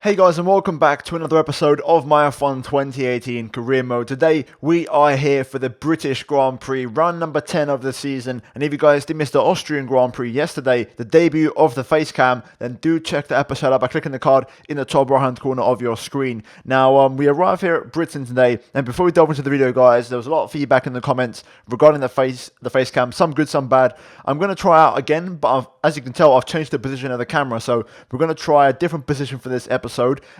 Hey guys, and welcome back to another episode of my F1 2018 career mode. Today we are here for the British Grand Prix, round number 10 of the season. And if you guys did miss the Austrian Grand Prix yesterday, the debut of the face cam, then do check the episode out by clicking the card in the top right hand corner of your screen. Now we arrive here at Britain today, and before we delve into the video guys, there was a lot of feedback in the comments regarding the face cam, some good, some bad. I'm going to try out again, but as you can tell, I've changed the position of the camera, so we're going to try a different position for this episode.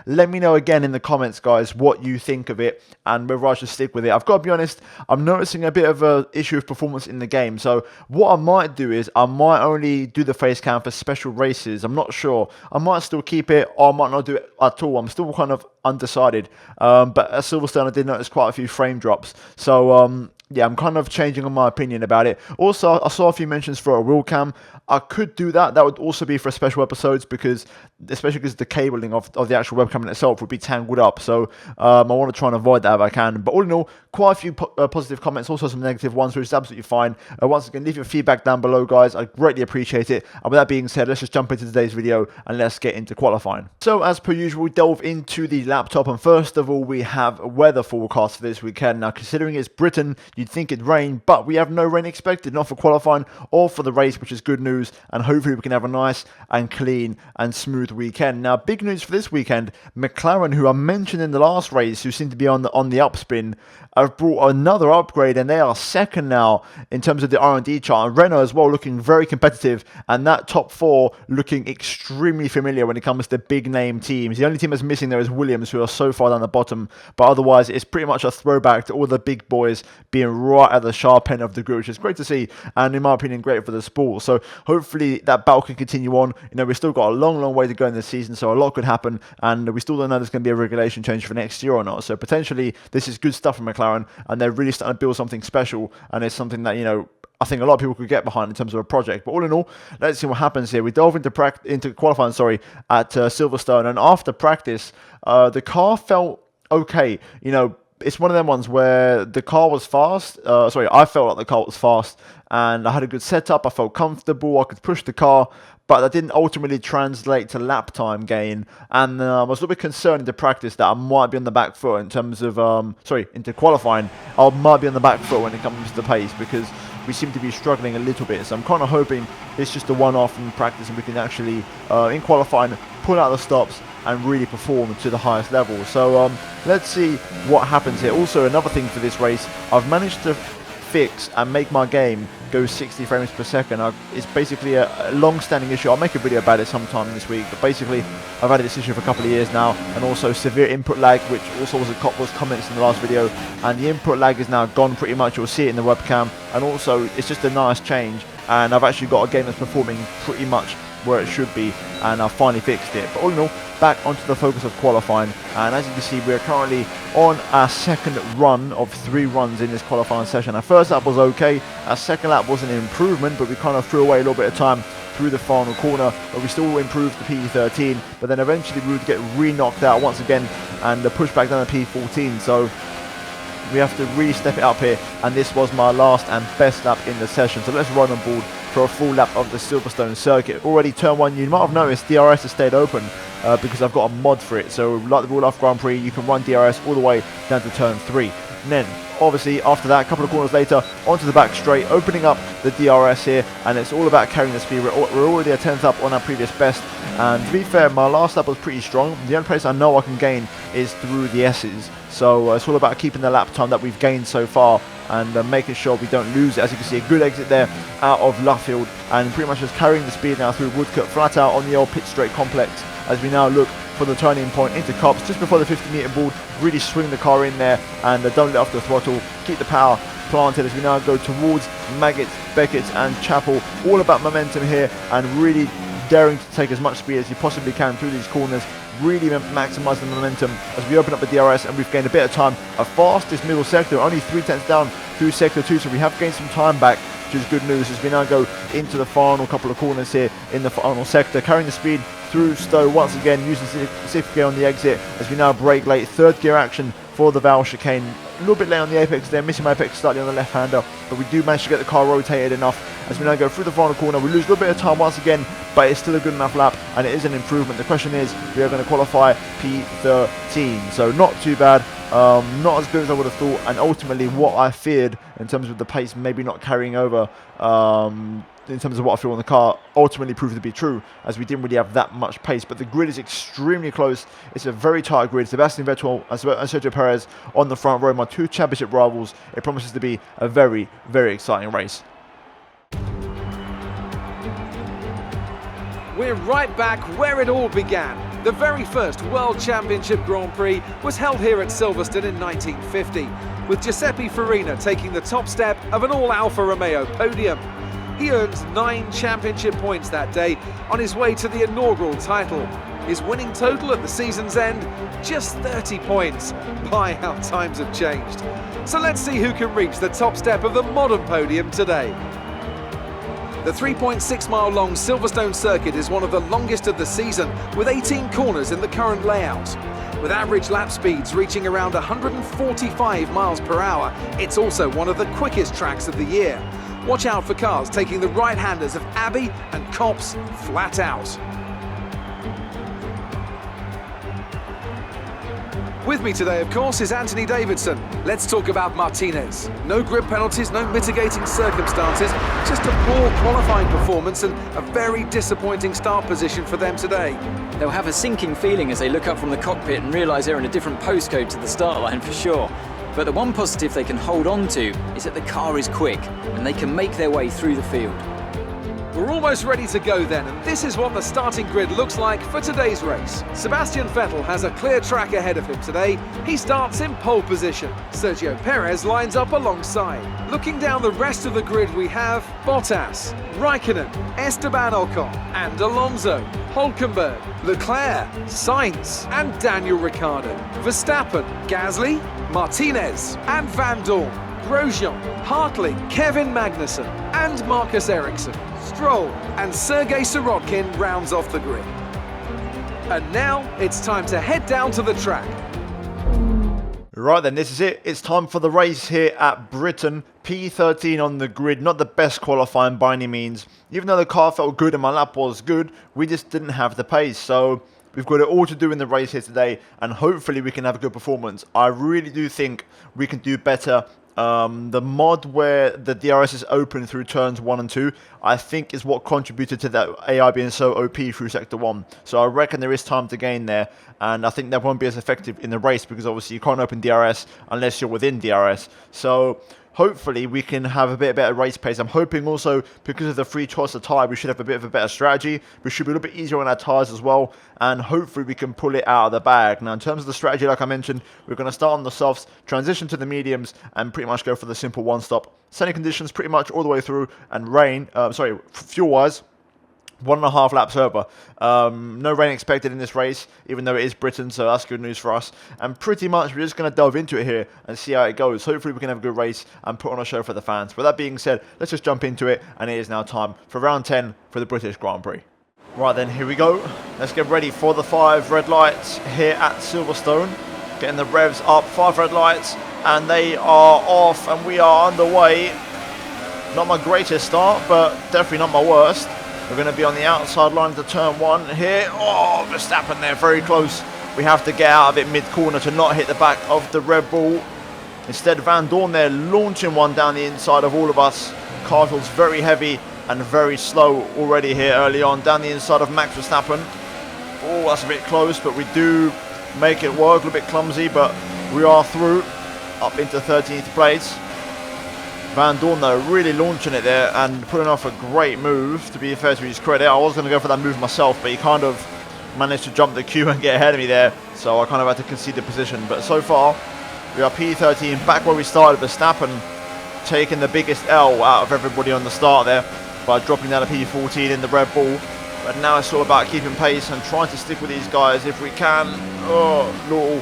Let me know again in the comments, guys, what you think of it and whether I should stick with it. I've got to be honest, I'm noticing a bit of an issue of performance in the game. So what I might do is I might only do the face cam for special races. I'm not sure. I might still keep it, or I might not do it at all. I'm still kind of undecided. But at Silverstone, I did notice quite a few frame drops. So yeah, I'm kind of changing on my opinion about it. Also, I saw a few mentions for a wheel cam. I could do that. That would also be for special episodes, because especially because the cabling of the actual webcam in itself would be tangled up. So I want to try and avoid that if I can. But all in all, quite a few positive comments, also some negative ones, which is absolutely fine. Once again, leave your feedback down below, guys. I greatly appreciate it. And with that being said, let's just jump into today's video and let's get into qualifying. So as per usual, we delve into the laptop, and first of all, we have a weather forecast for this weekend. Now, considering it's Britain, you'd think it'd rain, but we have no rain expected, not for qualifying or for the race, which is good news. And hopefully we can have a nice and clean and smooth weekend. Now, big news for this weekend, McLaren, who I mentioned in the last race, who seem to be on the upspin, have brought another upgrade, and they are second now in terms of the R&D chart. And Renault as well, looking very competitive, and that top four looking extremely familiar when it comes to big name teams. The only team that's missing there is Williams, who are so far down the bottom, but otherwise it's pretty much a throwback to all the big boys being right at the sharp end of the group, which is great to see, and in my opinion, great for the sport. So hopefully that battle can continue on. You know, we've still got a long way to go in this season, so a lot could happen, and we still don't know there's going to be a regulation change for next year or not. So potentially this is good stuff from McLaren, and they're really starting to build something special, and it's something that, you know, I think a lot of people could get behind in terms of a project. But all in all, let's see what happens here. We delve into qualifying, at Silverstone, and after practice, the car felt okay. You know, it's one of them ones where the car was fast. I felt like the car was fast, and I had a good setup. I felt comfortable. I could push the car, but that didn't ultimately translate to lap time gain. And I was a little bit concerned into practice that I might be on the back foot in terms of, into qualifying. I might be on the back foot when it comes to the pace, because we seem to be struggling a little bit. So I'm kind of hoping it's just a one-off in practice, and we can actually, in qualifying, pull out the stops and really perform to the highest level. So let's see what happens here. Also, another thing for this race, I've managed to fix and make my game go 60 frames per second. It's basically a long-standing issue. I'll make a video about it sometime this week, but basically I've had this issue for a couple of years now, and also severe input lag, which also was comments in the last video, and the input lag is now gone pretty much. You'll see it in the webcam, and also it's just a nice change, and I've actually got a game that's performing pretty much where it should be, and I finally fixed it. But all in all, back onto the focus of qualifying, and as you can see, we're currently on our second run of 3 runs in this qualifying session. Our first lap was okay, our second lap was an improvement, but we kind of threw away a little bit of time through the final corner, but we still improved the P13, but then eventually we would get re-knocked out once again and push back down to P14. So we have to really step it up here, and this was my last and best lap in the session. So let's run on board for a full lap of the Silverstone circuit. Already turn 1, you might have noticed DRS has stayed open because I've got a mod for it. So like the Real Life Grand Prix, you can run DRS all the way down to turn 3. And then obviously after that, a couple of corners later, onto the back straight, opening up the DRS here, and it's all about carrying the speed. We're already a 10th up on our previous best, and to be fair, my last lap was pretty strong. The only place I know I can gain is through the S's. So it's all about keeping the lap time that we've gained so far, and making sure we don't lose it. As you can see, a good exit there out of Luffield, and pretty much just carrying the speed now through Woodcote, flat out on the old pit straight complex, as we now look for the turning point into Copse, just before the 50-metre board. Really swing the car in there, and don't let off the throttle, keep the power planted as we now go towards Maggots, Beckett's and Chapel. All about momentum here, and really daring to take as much speed as you possibly can through these corners, really maximise the momentum as we open up the DRS, and we've gained a bit of time. Our fastest middle sector, only 3/10 down through sector 2, so we have gained some time back, which is good news as we now go into the final couple of corners here in the final sector, carrying the speed through Stowe once again, using 6th gear on the exit as we now brake late. 3rd gear action for the Val chicane a little bit late on the apex there, missing my apex slightly on the left-hander, but we do manage to get the car rotated enough as we now go through the final corner. We lose a little bit of time once again, but it's still a good enough lap, and it is an improvement. The question is, we are going to qualify P13, so not too bad. Not as good as I would have thought, and ultimately what I feared in terms of the pace maybe not carrying over in terms of what I feel on the car ultimately proved to be true, as we didn't really have that much pace. But the grid is extremely close. It's a very tight grid. Sebastian Vettel and Sergio Perez on the front row, my two championship rivals. It promises to be a very, very exciting race. We're right back where it all began. The very first World Championship Grand Prix was held here at Silverstone in 1950, with Giuseppe Farina taking the top step of an all-Alfa Romeo podium. He earned 9 championship points that day on his way to the inaugural title. His winning total at the season's end, just 30 points. My, how times have changed. So let's see who can reach the top step of the modern podium today. The 3.6 mile long Silverstone circuit is one of the longest of the season, with 18 corners in the current layout. With average lap speeds reaching around 145 miles per hour, it's also one of the quickest tracks of the year. Watch out for cars taking the right-handers of Abbey and Copse flat out. With me today, of course, is Anthony Davidson. Let's talk about Martinez. No grid penalties, no mitigating circumstances, just a poor qualifying performance and a very disappointing start position for them today. They'll have a sinking feeling as they look up from the cockpit and realise they're in a different postcode to the start line for sure. But the one positive they can hold on to is that the car is quick and they can make their way through the field. We're almost ready to go then, and this is what the starting grid looks like for today's race. Sebastian Vettel has a clear track ahead of him today. He starts in pole position. Sergio Perez lines up alongside. Looking down the rest of the grid, we have Bottas, Raikkonen, Esteban Ocon and Alonso, Hülkenberg, Leclerc, Sainz and Daniel Ricciardo, Verstappen, Gasly, Martinez and Van Dorn, Grosjean, Hartley, Kevin Magnussen and Marcus Ericsson. Stroll and Sergei Sirotkin rounds off the grid. And now it's time to head down to the track. Right then, this is it. It's time for the race here at Britain. P13 on the grid, not the best qualifying by any means. Even though the car felt good and my lap was good, we just didn't have the pace. So we've got it all to do in the race here today, and hopefully we can have a good performance. I really do think we can do better. The mod where the DRS is open through turns 1 and 2, I think is what contributed to that AI being so OP through Sector 1. So I reckon there is time to gain there, and I think that won't be as effective in the race because obviously you can't open DRS unless you're within DRS. So hopefully we can have a bit better race pace. I'm hoping also because of the free choice of tyre, we should have a bit of a better strategy. We should be a little bit easier on our tyres as well, and hopefully we can pull it out of the bag. Now in terms of the strategy, like I mentioned, we're going to start on the softs, transition to the mediums, and pretty much go for the simple one-stop. Sunny conditions pretty much all the way through, and rain, fuel-wise, 1.5 laps over. No rain expected in this race, even though it is Britain, so that's good news for us. And pretty much we're just going to delve into it here and see how it goes. Hopefully we can have a good race and put on a show for the fans. But that being said, let's just jump into it, and it is now time for round 10 for the British Grand Prix. Right then, here we go. Let's get ready for the 5 red lights here at Silverstone. Getting the revs up, 5 red lights, and they are off, and we are underway. Not my greatest start, but definitely not my worst. We're going to be on the outside line of the turn 1 here. Oh, Verstappen there, very close. We have to get out of it mid-corner to not hit the back of the Red Bull. Instead, Van Dorn there launching one down the inside of all of us. Car feels very heavy and very slow already here early on. Down the inside of Max Verstappen. Oh, that's a bit close, but we do make it work. A little bit clumsy, but we are through. Up into 13th place. Van Dorn though really launching it there and putting off a great move, to be fair to his credit. I was going to go for that move myself, but he kind of managed to jump the queue and get ahead of me there, so I kind of had to concede the position. But so far we are P13, back where we started. Verstappen taking the biggest L out of everybody on the start there by dropping down to P14 in the Red Bull. But now it's all about keeping pace and trying to stick with these guys if we can. Oh, little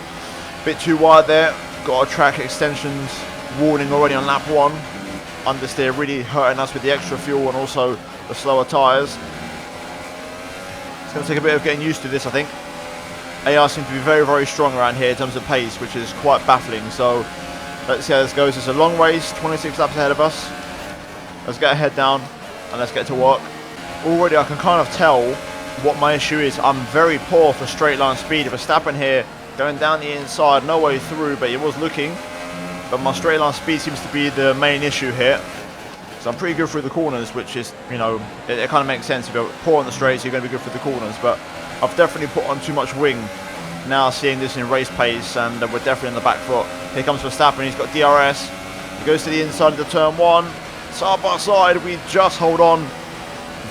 bit too wide there. Got a track extensions warning already on lap 1. Understeer really hurting us with the extra fuel and also the slower tyres. It's going to take a bit of getting used to this, I think. AR seem to be very, very strong around here in terms of pace, which is quite baffling. So Let's see how this goes. It's a long race, 26 laps ahead of us. Let's get our head down and let's get to work. Already I can kind of tell what my issue is. I'm very poor for straight line speed. Verstappen here going down the inside, no way through, but he was looking. But my straight line speed seems to be the main issue here. So I'm pretty good through the corners, which is, you know, it kind of makes sense. If you're poor on the straights, you're going to be good through the corners. But I've definitely put on too much wing now, seeing this in race pace, and we're definitely on the back foot. Here comes Verstappen, he's got DRS. He goes to the inside of the turn one. Side by side, we just hold on.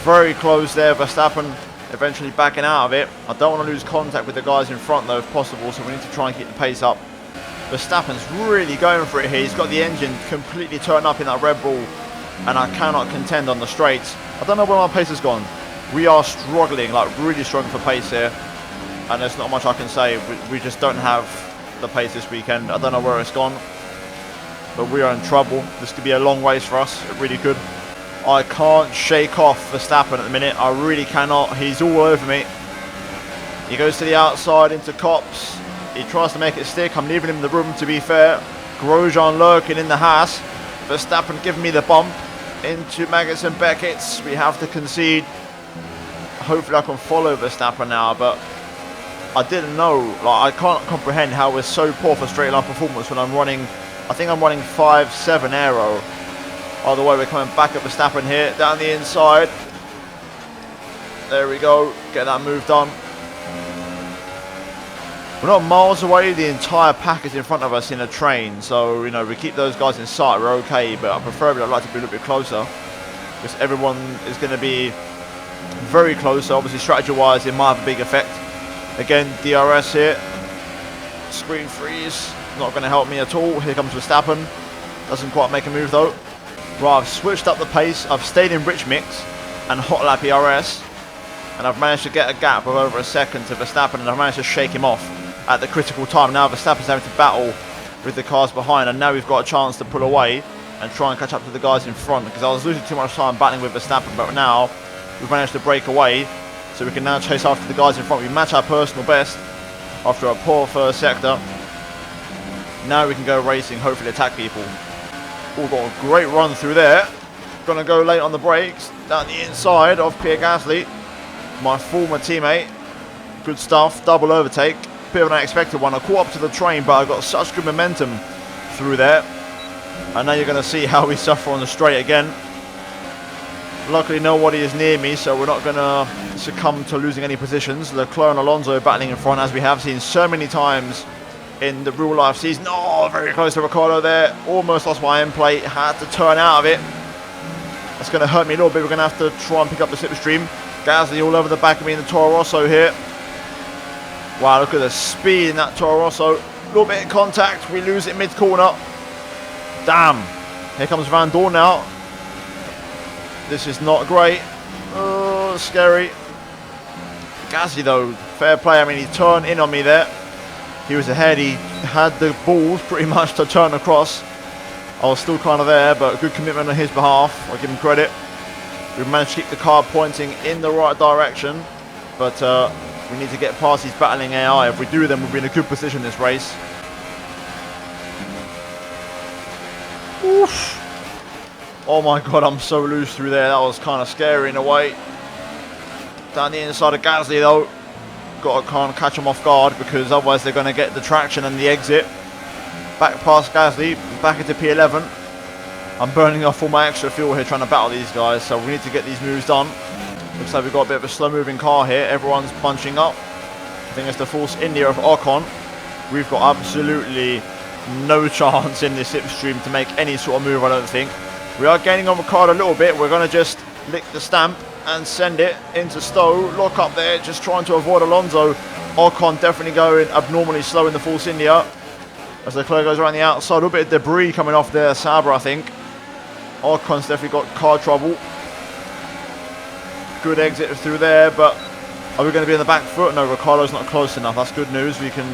Very close there, Verstappen eventually backing out of it. I don't want to lose contact with the guys in front though, if possible, so we need to try and keep the pace up. Verstappen's really going for it here. He's got the engine completely turned up in that Red Bull, and I cannot contend on the straights. I don't know where my pace has gone. We are struggling, like really struggling for pace here, and there's not much I can say. We just don't have the pace this weekend. I don't know where it's gone, but we are in trouble. This could be a long race for us. It really could. I can't shake off Verstappen at the minute. I really cannot. He's all over me. He goes to the outside into Copse. He tries to make it stick. I'm leaving him the room, to be fair. Grosjean lurking in the Haas. Verstappen giving me the bump into Magnussen Beckett's. We have to concede. Hopefully I can follow Verstappen now, but I didn't know. Like, I can't comprehend how we're so poor for straight line performance when I'm running, I think I'm running 5.7 aero. Either way, we're coming back at Verstappen here, down the inside. There we go, get that move done. We're not miles away, the entire pack is in front of us in a train, so, you know, we keep those guys in sight, we're okay, but I'd like to be a little bit closer, because everyone is going to be very close, so obviously strategy-wise it might have a big effect. Again, DRS here, screen freeze, not going to help me at all. Here comes Verstappen, doesn't quite make a move though. Right, I've switched up the pace, I've stayed in rich mix and hot lap ERS, and I've managed to get a gap of over a second to Verstappen, and I've managed to shake him off at the critical time. Now Verstappen's having to battle with the cars behind, and now we've got a chance to pull away and try and catch up to the guys in front, because I was losing too much time battling with Verstappen, but now we've managed to break away, so we can now chase after the guys in front. We match our personal best after a poor first sector. Now we can go racing, hopefully attack people. All got a great run through there. Gonna go late on the brakes, down the inside of Pierre Gasly, my former teammate. Good stuff, double overtake. Bit of an unexpected one. I caught up to the train, but I got such good momentum through there. And now you're gonna see how we suffer on the straight again. Luckily nobody is near me, so we're not gonna succumb to losing any positions. Leclerc and Alonso battling in front, as we have seen so many times in the real life season. Oh, very close to Ricciardo there. Almost lost my end plate. Had to turn out of it. That's going to hurt me a little bit. We're going to have to try and pick up the slipstream. Gasly all over the back of me in the Toro Rosso here. Wow, look at the speed in that Toro Rosso. A little bit of contact. We lose it mid-corner. Damn. Here comes Van Dorn now. This is not great. Oh, scary. Gasly though, fair play. I mean, he turned in on me there. He was ahead. He had the balls pretty much to turn across. I was still kind of there, but good commitment on his behalf. I'll give him credit. We've managed to keep the car pointing in the right direction, but we need to get past these battling AI. If we do, then we'll be in a good position this race. Oof. Oh my god, I'm so loose through there. That was kind of scary in a way. Down the inside of Gasly though. Got to kind of catch them off guard, because otherwise they're going to get the traction and the exit. Back past Gasly, back into P11. I'm burning off all my extra fuel here trying to battle these guys, so we need to get these moves done. Looks like we've got a bit of a slow moving car here. Everyone's bunching up. I think it's the Force India of Ocon. We've got absolutely no chance in this slipstream to make any sort of move, I don't think. We are gaining on Ricciardo a little bit. We're going to just lick the stamp and send it into Stowe. Lock up there, just trying to avoid Alonso. Ocon definitely going abnormally slow in the Force India. As Leclerc goes around the outside, a little bit of debris coming off there, Sauber, I think. Ocon's definitely got car trouble. Good exit through there, but are we going to be in the back foot? No, Ricciardo's not close enough. That's good news. We can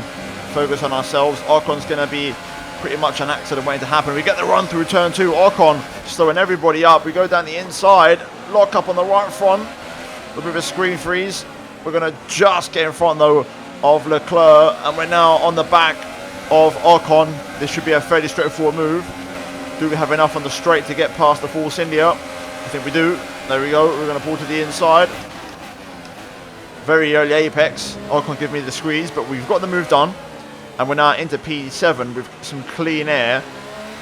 focus on ourselves. Ocon's going to be pretty much an accident waiting to happen. We get the run through turn 2. Ocon slowing everybody up. We go down the inside, lock up on the right front. A little bit of a screen freeze. We're going to just get in front though of Leclerc, and we're now on the back of Ocon. This should be a fairly straightforward move. Do we have enough on the straight to get past the Force India? I think we do. There we go. We're going to pull to the inside. Very early apex. Ocon give me the squeeze, but we've got the move done. And we're now into P7 with some clean air.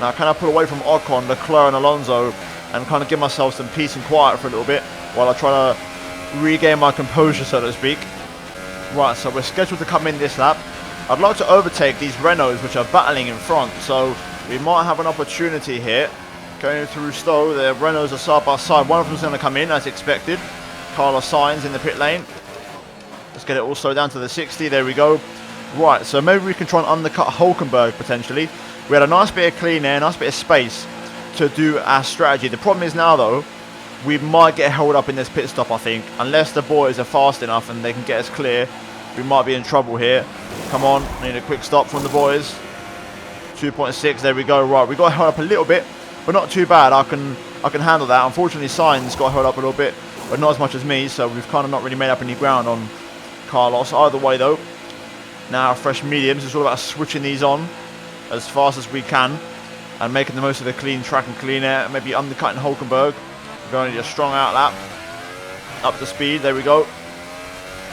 Now, can I pull away from Ocon, Leclerc and Alonso and kind of give myself some peace and quiet for a little bit while I try to regain my composure, so to speak. Right, so we're scheduled to come in this lap. I'd like to overtake these Renaults, which are battling in front, so we might have an opportunity here. Going through Stowe, the Renaults are side by side. One of them's going to come in, as expected. Carlos Sainz in the pit lane. Let's get it all slowed down to the 60. There we go. Right, so maybe we can try and undercut Hulkenberg, potentially. We had a nice bit of clean air, nice bit of space to do our strategy. The problem is now, though, we might get held up in this pit stop, I think. Unless the boys are fast enough and they can get us clear, we might be in trouble here. Come on, I need a quick stop from the boys. 2.6, there we go. Right, we got held up a little bit, but not too bad. I can handle that. Unfortunately, Sainz got held up a little bit, but not as much as me, so we've kind of not really made up any ground on Carlos. Either way, though, now fresh mediums. It's all about switching these on as fast as we can and making the most of the clean track and clean air. Maybe undercutting Hulkenberg. We're going to need a strong out lap. Up to speed. There we go.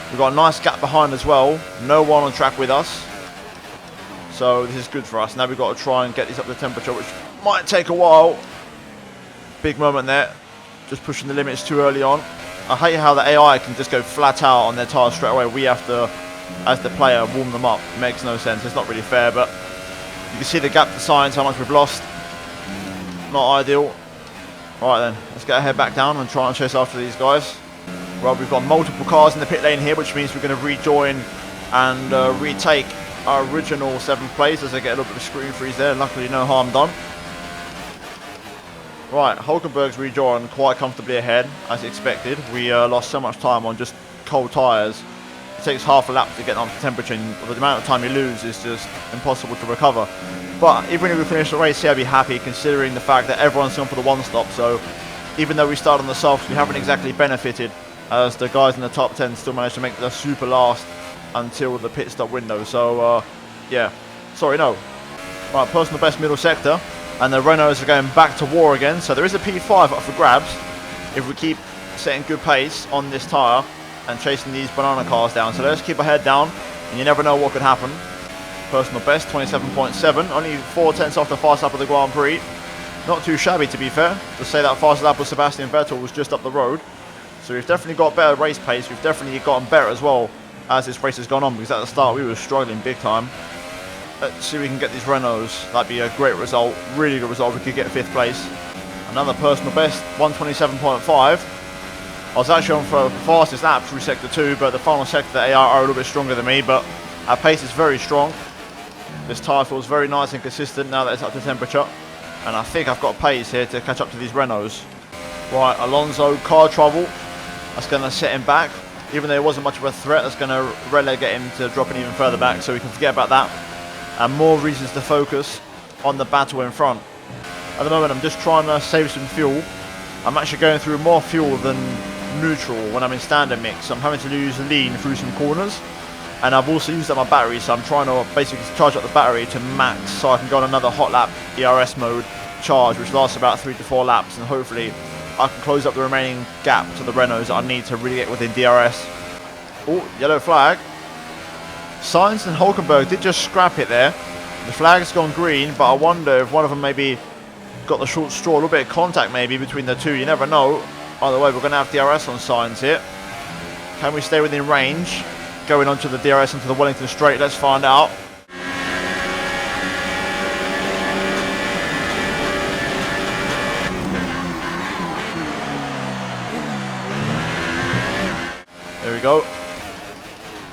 We've got a nice gap behind as well. No one on track with us. So this is good for us. Now we've got to try and get these up to temperature, which might take a while. Big moment there. Just pushing the limits too early on. I hate how the AI can just go flat out on their tyres straight away. We have to, as the player, warm them up. It makes no sense. It's not really fair, but you can see the gap to Sainz, how much we've lost. Not ideal. Right then, let's get our head back down and try and chase after these guys. Well, we've got multiple cars in the pit lane here, which means we're going to rejoin and retake our original 7th place as I get a little bit of screen freeze there. Luckily, no harm done. Right, Hulkenberg's rejoined quite comfortably ahead, as expected. We lost so much time on just cold tyres. It takes half a lap to get up to temperature, and the amount of time you lose is just impossible to recover. But even if we finish the race here, I'd be happy, considering the fact that everyone's gone for the one stop. So even though we started on the softs, we haven't exactly benefited, as the guys in the top 10 still managed to make the super last until the pit stop window. So yeah, sorry, no. Right, personal best middle sector, and the Renaults are going back to war again. So there is a P5 up for grabs if we keep setting good pace on this tyre and chasing these banana cars down. So let's keep our head down, and you never know what could happen. Personal best 27.7, only 4/10 off the fast lap of the Grand Prix. Not too shabby, to be fair. To say that fast lap with Sebastian Vettel was just up the road. So we've definitely got better race pace. We've definitely gotten better as well as this race has gone on, because at the start we were struggling big time. Let's see if we can get these Renaults. That'd be a great result, really good result. We could get 5th place. Another personal best, 127.5. I was actually on for the fastest lap through sector 2, but the final sector, the AI are a little bit stronger than me, but our pace is very strong. This tyre feels very nice and consistent now that it's up to temperature, and I think I've got pace here to catch up to these Renaults. Right, Alonso, car trouble. That's going to set him back. Even though it wasn't much of a threat, that's going to relegate him to dropping even further back, so we can forget about that. And more reasons to focus on the battle in front. At the moment, I'm just trying to save some fuel. I'm actually going through more fuel than neutral when I'm in standard mix. So I'm having to use lean through some corners. And I've also used up my battery, so I'm trying to basically charge up the battery to max so I can go on another hot lap ERS mode charge, which lasts about 3 to 4 laps, and hopefully I can close up the remaining gap to the Renaults that I need to really get within DRS. Oh, yellow flag. Sainz and Hulkenberg did just scrap it there. The flag's gone green, but I wonder if one of them maybe got the short straw, a little bit of contact maybe between the two. You never know. Either way, we're going to have DRS on Sainz here. Can we stay within range? Going onto the DRS into the Wellington straight, let's find out. There we go.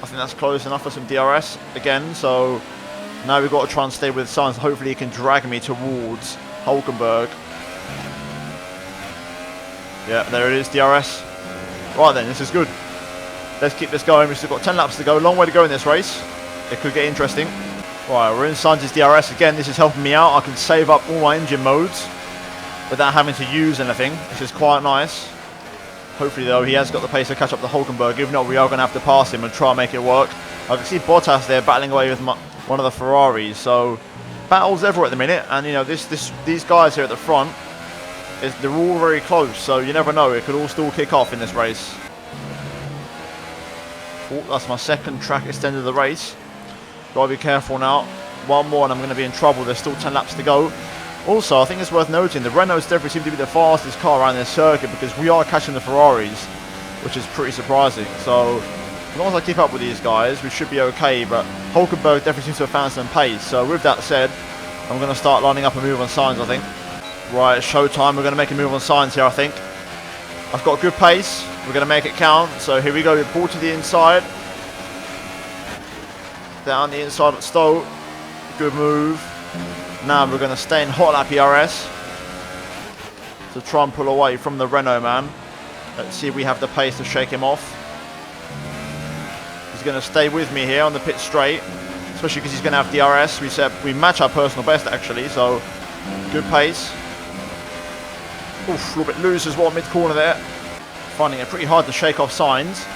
I think that's close enough for some DRS again, so now we've got to try and stay with Sainz. Hopefully he can drag me towards Hulkenberg. Yeah, there it is, DRS. Right then, this is good. Let's keep this going. We've still got 10 laps to go. Long way to go in this race. It could get interesting. Right, we're in Sainz's DRS again. This is helping me out. I can save up all my engine modes without having to use anything, which is quite nice. Hopefully, though, he has got the pace to catch up to Hulkenberg. If not, we are going to have to pass him and try and make it work. I can see Bottas there battling away with one of the Ferraris. So battles everywhere at the minute, and you know these guys here at the front, they're all very close. So you never know; it could all still kick off in this race. Oh, that's my second track extended of the race. Gotta be careful now. One more and I'm going to be in trouble. There's still 10 laps to go. Also, I think it's worth noting the Renaults definitely seem to be the fastest car around this circuit because we are catching the Ferraris, which is pretty surprising. So as long as I keep up with these guys, we should be okay. But Hulkenberg definitely seems to have found some pace. So with that said, I'm going to start lining up a move on signs, I think. Right, it's showtime. We're going to make a move on signs here, I think. I've got good pace. We're going to make it count. So here we go. We pull to the inside. Down the inside at Stowe. Good move. Now we're going to stay in hot lap ERS to try and pull away from the Renault man. Let's see if we have the pace to shake him off. He's going to stay with me here on the pit straight, especially because he's going to have DRS. We said we match our personal best actually, so good pace. Oof, a little bit loose as well mid corner there. Finding it pretty hard to shake off Sainz.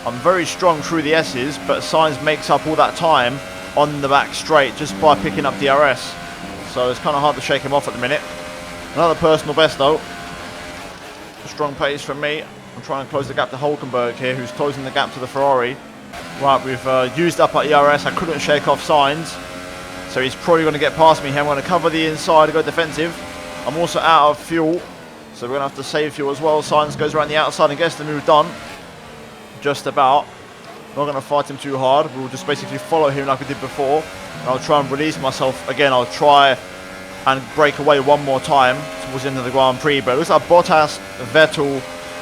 I'm very strong through the S's, but Sainz makes up all that time on the back straight just by picking up DRS. So it's kind of hard to shake him off at the minute. Another personal best though. Strong pace from me. I'm trying to close the gap to Hulkenberg here, who's closing the gap to the Ferrari. Right, we've used up our ERS. I couldn't shake off Sainz, so he's probably going to get past me here. I'm going to cover the inside and go defensive. I'm also out of fuel, so we're going to have to save fuel as well. Sainz goes around the outside and gets the move done. Just about. Not going to fight him too hard. We'll just basically follow him like we did before. And I'll try and release myself again. I'll try and break away one more time towards the end of the Grand Prix. But it looks like Bottas, Vettel,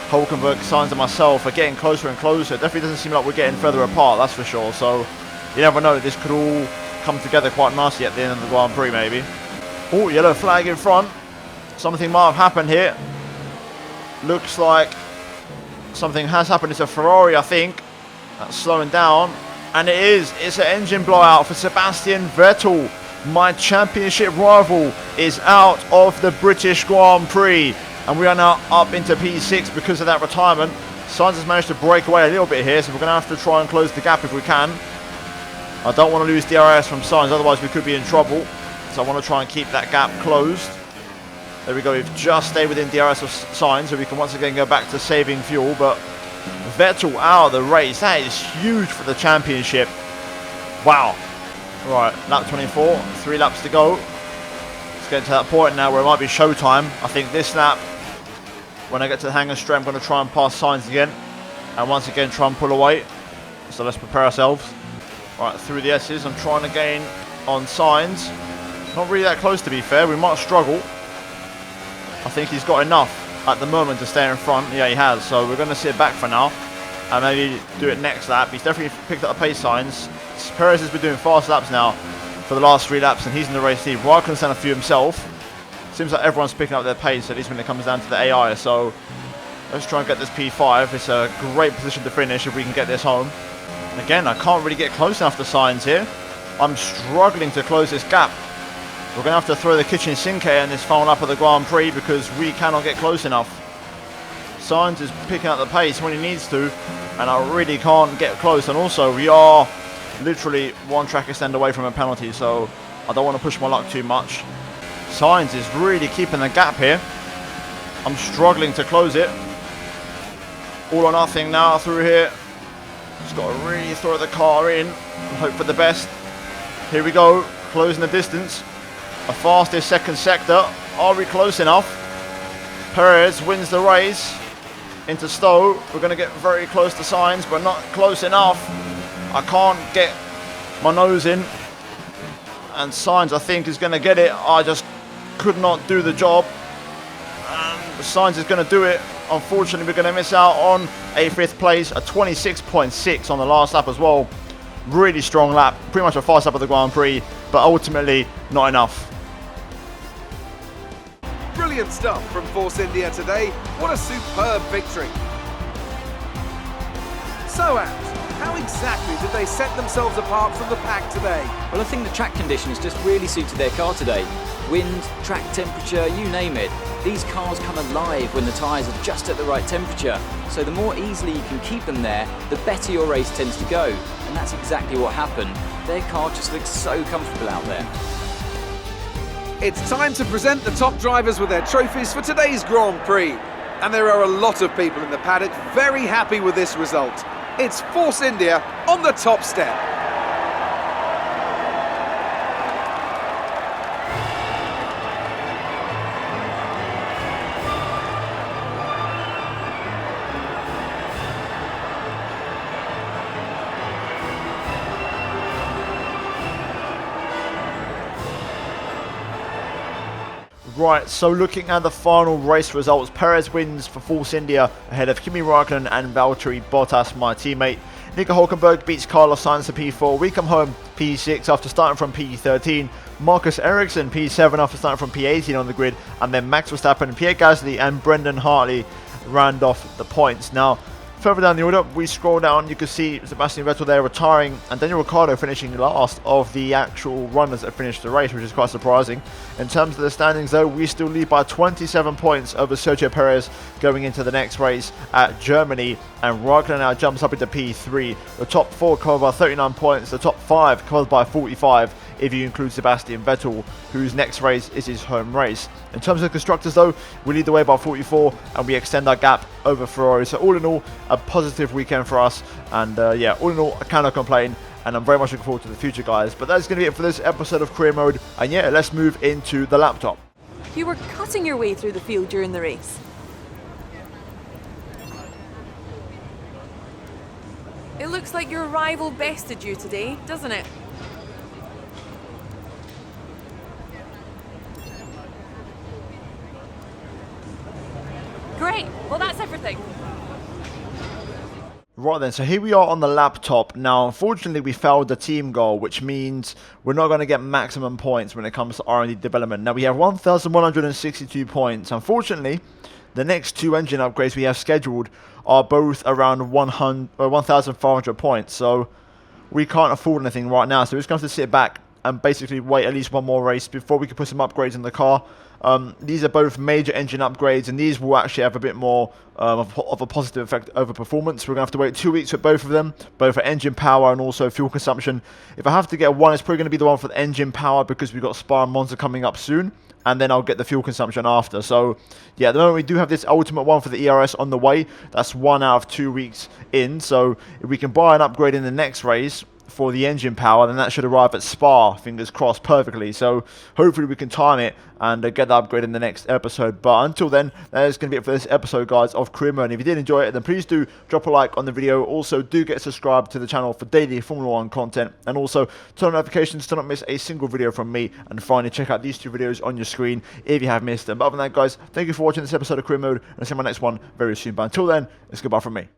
Hulkenberg, Sainz and myself are getting closer and closer. It definitely doesn't seem like we're getting further apart, that's for sure. So you never know. This could all come together quite nicely at the end of the Grand Prix maybe. Oh, yellow flag in front. Something might have happened here. Looks like something has happened. It's a Ferrari, I think. That's slowing down. And it is. It's an engine blowout for Sebastian Vettel. My championship rival is out of the British Grand Prix. And we are now up into P6 because of that retirement. Sainz has managed to break away a little bit here, so we're going to have to try and close the gap if we can. I don't want to lose DRS from Sainz, otherwise we could be in trouble. So I want to try and keep that gap closed. There we go, we've just stayed within DRS of Sainz, so we can once again go back to saving fuel. But Vettel out of the race, that is huge for the championship. Wow. Right, lap 24, 3 laps to go. It's getting to that point now where it might be showtime. I think this lap, when I get to the hangar straight, I'm going to try and pass Sainz again. And once again, try and pull away. So let's prepare ourselves. Right, through the S's, I'm trying to gain on Sainz. Not really that close to be fair, we might struggle. I think he's got enough at the moment to stay in front. Yeah, he has. So we're going to sit back for now and maybe do it next lap. He's definitely picked up the pace signs. Perez has been doing fast laps now for the last 3 laps, and he's in the race lead. Raikkonen's done a few himself. Seems like everyone's picking up their pace, at least when it comes down to the AI. So let's try and get this P5. It's a great position to finish if we can get this home. And again, I can't really get close enough to Sainz here. I'm struggling to close this gap. We're going to have to throw the kitchen sink here in this final lap of the Grand Prix because we cannot get close enough. Sainz is picking up the pace when he needs to, and I really can't get close. And also, we are literally 1 track extend away from a penalty, so I don't want to push my luck too much. Sainz is really keeping the gap here. I'm struggling to close it. All or nothing now through here. Just got to really throw the car in and hope for the best. Here we go, closing the distance. A fastest second sector. Are we close enough? Perez wins the race into Stowe. We're going to get very close to Sainz, but not close enough. I can't get my nose in. And Sainz, I think, is going to get it. I just could not do the job. And Sainz is going to do it. Unfortunately, we're going to miss out on a 5th place, a 26.6 on the last lap as well. Really strong lap, pretty much a fast lap of the Grand Prix, but ultimately not enough. Brilliant stuff from Force India today. What a superb victory. So, Ant, how exactly did they set themselves apart from the pack today? Well, I think the track conditions just really suited their car today. Wind, track temperature, you name it. These cars come alive when the tyres are just at the right temperature. So the more easily you can keep them there, the better your race tends to go. And that's exactly what happened. Their car just looks so comfortable out there. It's time to present the top drivers with their trophies for today's Grand Prix. And there are a lot of people in the paddock very happy with this result. It's Force India on the top step. Right, so looking at the final race results, Perez wins for Force India ahead of Kimi Räikkönen and Valtteri Bottas, my teammate. Nico Hülkenberg beats Carlos Sainz to P4. We come home P6 after starting from P13. Marcus Ericsson P7 after starting from P18 on the grid. And then Max Verstappen, Pierre Gasly and Brendan Hartley round off the points. Now, further down the order, we scroll down, you can see Sebastian Vettel there retiring and Daniel Ricciardo finishing last of the actual runners that finished the race, which is quite surprising. In terms of the standings though, we still lead by 27 points over Sergio Perez going into the next race at Germany, and Raikkonen now jumps up into P3. The top 4 covered by 39 points, the top 5 covered by 45 if you include Sebastian Vettel, whose next race is his home race. In terms of constructors though, we lead the way by 44 and we extend our gap over Ferrari. So all in all, a positive weekend for us, and yeah, all in all, I cannot complain, and I'm very much looking forward to the future, guys. But that's going to be it for this episode of Career Mode, and yeah, let's move into the laptop. You were cutting your way through the field during the race. It looks like your rival bested you today, doesn't it? Great, well that's everything. Right then, so here we are on the laptop. Now, unfortunately, we failed the team goal, which means we're not going to get maximum points when it comes to R&D development. Now, we have 1,162 points. Unfortunately, the next 2 engine upgrades we have scheduled are both around 1,500 points. So we can't afford anything right now. So we're just going to have to sit back and basically wait at least one more race before we can put some upgrades in the car. These are both major engine upgrades, and these will actually have a bit more of a positive effect over performance. We're going to have to wait 2 weeks for both of them, both for engine power and also fuel consumption. If I have to get one, it's probably going to be the one for the engine power because we've got Spa and Monza coming up soon, and then I'll get the fuel consumption after. So yeah, at the moment we do have this ultimate one for the ERS on the way. That's 1 out of 2 weeks in, so if we can buy an upgrade in the next race for the engine power, then that should arrive at Spa, fingers crossed, perfectly. So hopefully we can time it and get the upgrade in the next episode. But until then, that is going to be it for this episode, guys, of Career Mode. If you did enjoy it, then please do drop a like on the video. Also, do get subscribed to the channel for daily Formula 1 content, and also turn on notifications to not miss a single video from me. And finally, check out these 2 videos on your screen if you have missed them. But other than that, guys, thank you for watching this episode of Career Mode, and I'll see you in my next one very soon. But until then, it's goodbye from me.